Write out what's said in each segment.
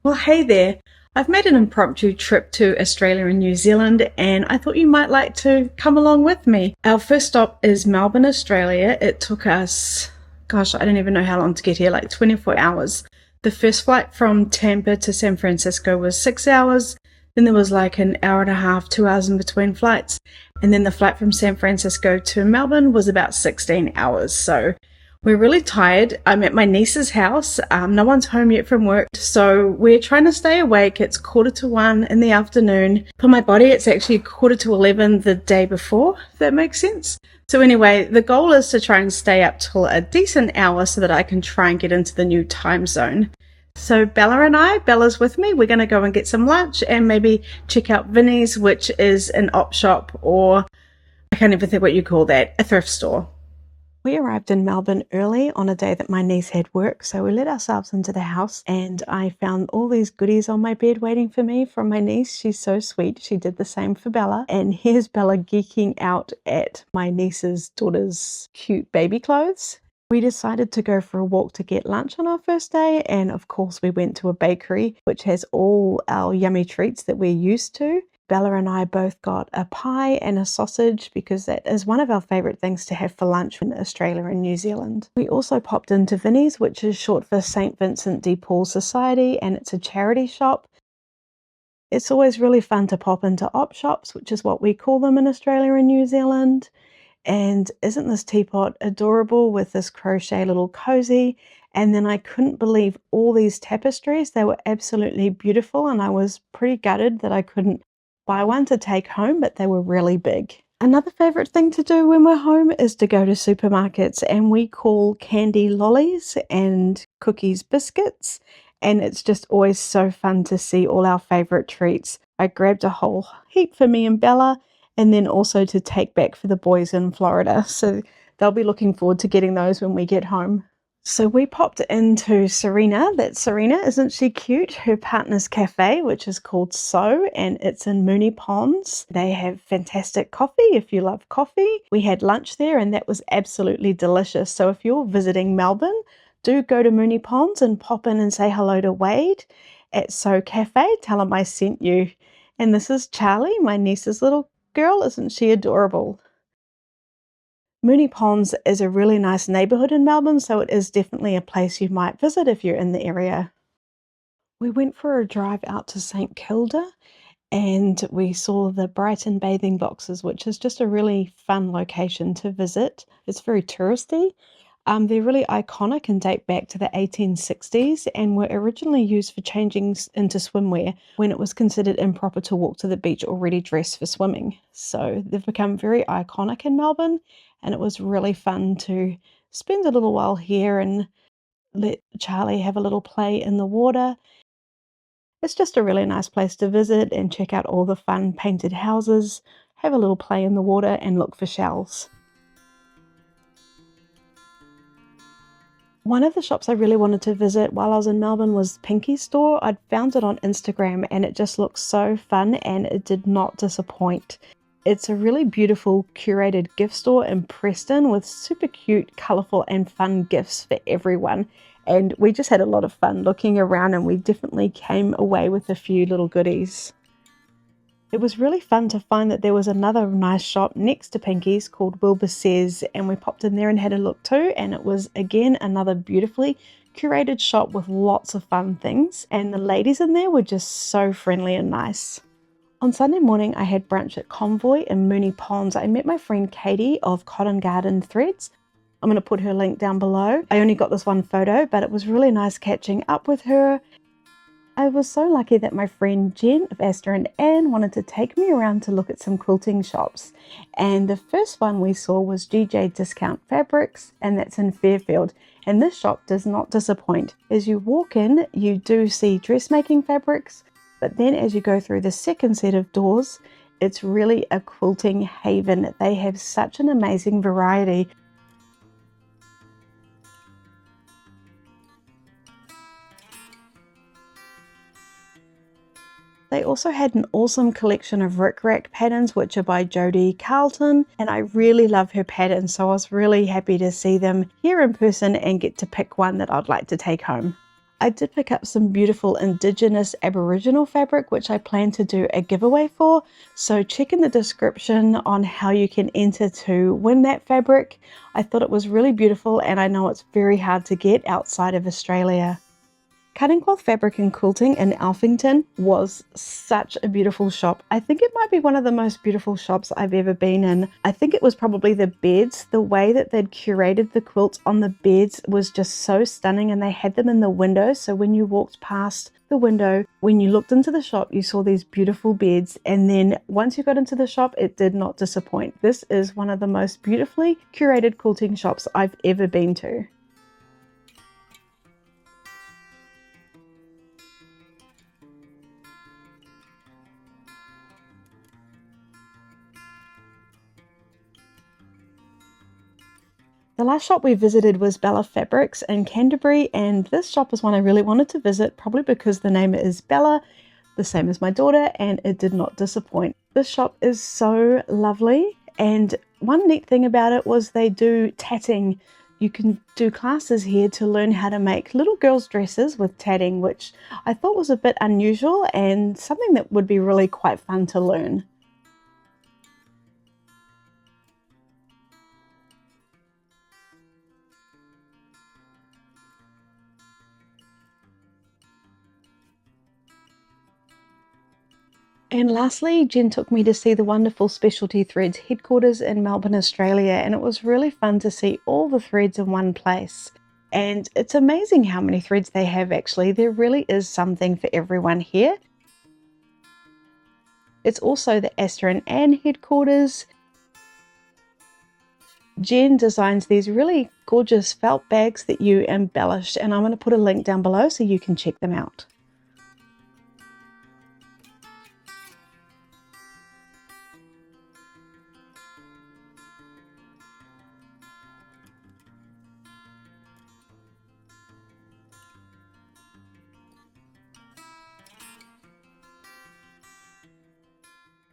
Well, hey there. I've made an impromptu trip to Australia and New Zealand, and I thought you might like to come along with me. Our first stop is Melbourne, Australia. It took us, gosh, I don't even know how long to get here, like 24 hours. The first flight from Tampa to San Francisco was 6 hours. Then there was like an hour and a half, 2 hours in between flights. And then the flight from San Francisco to Melbourne was about 16 hours. So we're really tired. I'm at my niece's house. No one's home yet from work, so we're trying to stay awake. It's 1:45 in the afternoon. For my body, it's actually 11:45 the day before, if that makes sense. So anyway, the goal is to try and stay up till a decent hour so that I can try and get into the new time zone. So Bella's with me. We're going to go and get some lunch and maybe check out Vinnie's, which is an op shop, or I can't even think what you call that, a thrift store. We arrived in Melbourne early on a day that my niece had work, so we let ourselves into the house and I found all these goodies on my bed waiting for me from my niece. She's so sweet. She did the same for Bella. And here's Bella geeking out at my niece's daughter's cute baby clothes. We decided to go for a walk to get lunch on our first day, and of course we went to a bakery which has all our yummy treats that we're used to. Bella and I both got a pie and a sausage because that is one of our favourite things to have for lunch in Australia and New Zealand. We also popped into Vinnie's, which is short for St Vincent de Paul Society, and it's a charity shop. It's always really fun to pop into op shops, which is what we call them in Australia and New Zealand. And isn't this teapot adorable with this crochet little cozy? And then I couldn't believe all these tapestries. They were absolutely beautiful, and I was pretty gutted that I couldn't buy one to take home, but they were really big. Another favourite thing to do when we're home is to go to supermarkets, and we call candy lollies and cookies biscuits, and it's just always so fun to see all our favourite treats. I grabbed a whole heap for me and Bella, and then also to take back for the boys in Florida, so they'll be looking forward to getting those when we get home. So we popped into Serena. That's Serena, isn't she cute? Her partner's cafe, which is called So, and it's in Moonee Ponds. They have fantastic coffee if you love coffee. We had lunch there and that was absolutely delicious. So if you're visiting Melbourne, do go to Moonee Ponds and pop in and say hello to Wade at So Cafe. Tell him I sent you. And this is Charlie, my niece's little girl. Isn't she adorable? Moonee Ponds is a really nice neighbourhood in Melbourne, so it is definitely a place you might visit if you're in the area. We went for a drive out to St Kilda and we saw the Brighton bathing boxes, which is just a really fun location to visit. It's very touristy. They're really iconic and date back to the 1860s and were originally used for changing into swimwear when it was considered improper to walk to the beach already dressed for swimming. So they've become very iconic in Melbourne, and it was really fun to spend a little while here and let Charlie have a little play in the water. It's just a really nice place to visit and check out all the fun painted houses, have a little play in the water and look for shells. One of the shops I really wanted to visit while I was in Melbourne was Pinky's store. I'd found it on Instagram and it just looks so fun and it did not disappoint. It's a really beautiful curated gift store in Preston with super cute, colourful and fun gifts for everyone. And we just had a lot of fun looking around and we definitely came away with a few little goodies. It was really fun to find that there was another nice shop next to Pinky's called Wilbur Says, and we popped in there and had a look too, and it was again another beautifully curated shop with lots of fun things, and the ladies in there were just so friendly and nice. On Sunday morning I had brunch at Convoy in Moonee Ponds. I met my friend Katie of Cotton Garden Threads. I'm going to put her link down below. I only got this one photo, but it was really nice catching up with her. I was so lucky that my friend Jen of Asta and Anne wanted to take me around to look at some quilting shops. And the first one we saw was GJ Discount Fabrics, and that's in Fairfield. And this shop does not disappoint. As you walk in, you do see dressmaking fabrics, but then as you go through the second set of doors, it's really a quilting haven. They have such an amazing variety. They also had an awesome collection of rickrack patterns, which are by Jodie Carlton, and I really love her patterns, so I was really happy to see them here in person and get to pick one that I'd like to take home. I did pick up some beautiful Indigenous Aboriginal fabric, which I plan to do a giveaway for. So check in the description on how you can enter to win that fabric. I thought it was really beautiful, and I know it's very hard to get outside of Australia. Cutting Cloth Fabric and Quilting in Alphington was such a beautiful shop. I think it might be one of the most beautiful shops I've ever been in. I think it was probably the beds. The way that they'd curated the quilts on the beds was just so stunning, and they had them in the window. So when you walked past the window, when you looked into the shop, you saw these beautiful beds. And then once you got into the shop, it did not disappoint. This is one of the most beautifully curated quilting shops I've ever been to. The last shop we visited was Bella Fabrics in Canterbury, and this shop is one I really wanted to visit, probably because the name is Bella, the same as my daughter, and it did not disappoint. This shop is so lovely, and one neat thing about it was they do tatting. You can do classes here to learn how to make little girls' dresses with tatting, which I thought was a bit unusual and something that would be really quite fun to learn. And lastly, Jen took me to see the wonderful Specialty Threads headquarters in Melbourne, Australia, and it was really fun to see all the threads in one place. And it's amazing how many threads they have actually. There really is something for everyone here. It's also the Astor and Anne headquarters. Jen designs these really gorgeous felt bags that you embellish, and I'm going to put a link down below so you can check them out.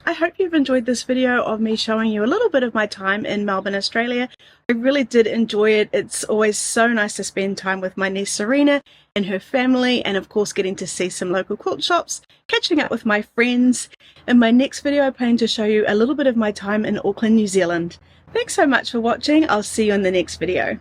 I hope you've enjoyed this video of me showing you a little bit of my time in Melbourne, Australia. I really did enjoy it. It's always so nice to spend time with my niece Serena and her family, and of course getting to see some local quilt shops, catching up with my friends. In my next video I plan to show you a little bit of my time in Auckland, New Zealand. Thanks so much for watching. I'll see you in the next video.